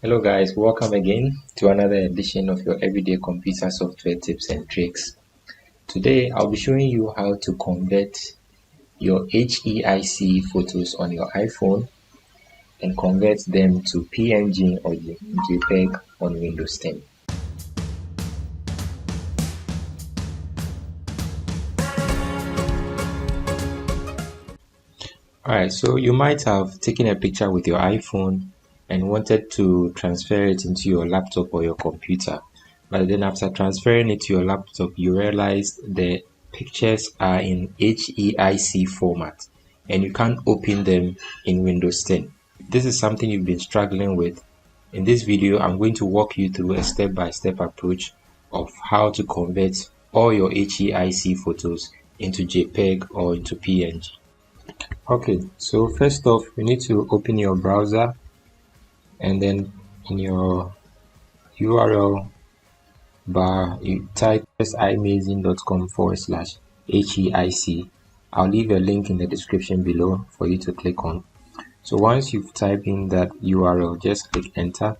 Hello guys, welcome again to another edition of your everyday computer software tips and tricks. Today I'll be showing you how to convert your HEIC photos on your iPhone and convert them to PNG or JPEG on Windows 10. Alright, so you might have taken a picture with your iPhone and wanted to transfer it into your laptop or your computer, but then after transferring it to your laptop you realize the pictures are in HEIC format and you can't open them in Windows 10. This is something you've been struggling with. In this video I'm going to walk you through a step-by-step approach of how to convert all your HEIC photos into JPEG or into PNG. Okay, so first off you need to open your browser, and then in your URL bar you type iMazing.com/HEIC. I'll leave a link in the description below for you to click on. So once you've typed in that URL, just click enter.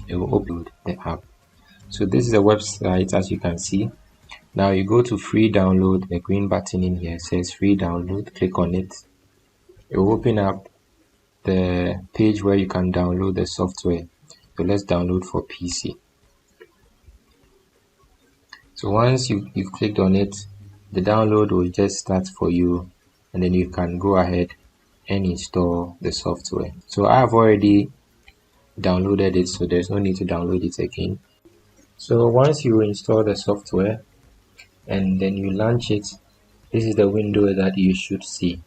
It will open the app. So this is the website, as you can see. Now you go to free download. The green button in here says free download. Click on it. It will open up the page where you can download the software. So let's download for PC. So once you've clicked on it, the download will just start for you, and then you can go ahead and install the software. So I have already downloaded it, so there's no need to download it again. So once you install the software and then you launch it, this is the window that you should see.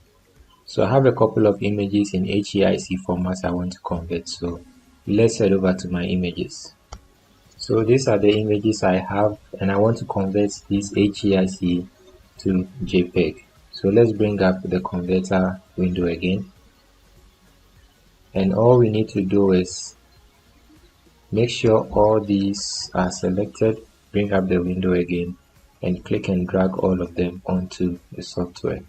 So I have a couple of images in HEIC format I want to convert, so let's head over to my images. So these are the images I have, and I want to convert this HEIC to JPEG. So let's bring up the converter window again, and all we need to do is make sure all these are selected, bring up the window again, and click and drag all of them onto the software.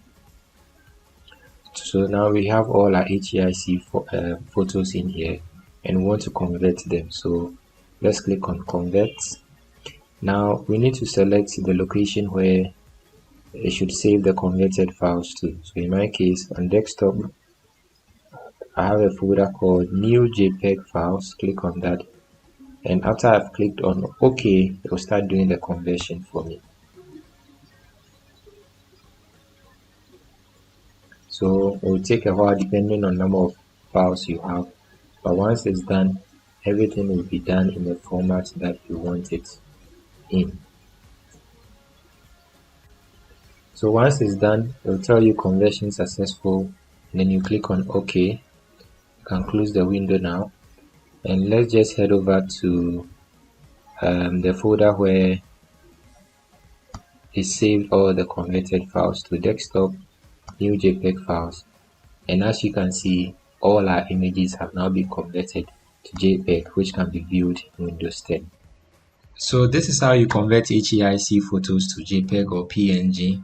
So now we have all our HEIC photos in here and we want to convert them. So let's click on convert. Now we need to select the location where it should save the converted files to. So in my case, on desktop, I have a folder called new JPEG files. Click on that, and after I've clicked on OK, it will start doing the conversion for me. So it will take a while depending on the number of files you have, but once it's done, everything will be done in the format that you want it in. So once it's done, it will tell you conversion successful, and then you click on OK. You can close the window now, and let's just head over to the folder where it saved all the converted files to desktop, new JPEG files, and as you can see, all our images have now been converted to JPEG, which can be viewed in Windows 10. So this is how you convert HEIC photos to JPEG or PNG.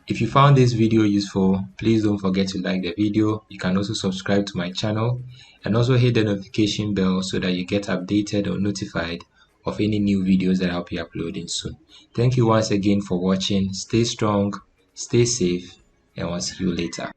If you found this video useful, please don't forget to like the video. You can also subscribe to my channel and also hit the notification bell so that you get updated or notified of any new videos that I'll be uploading soon. Thank you once again for watching. Stay strong, stay safe, and I'll see you later.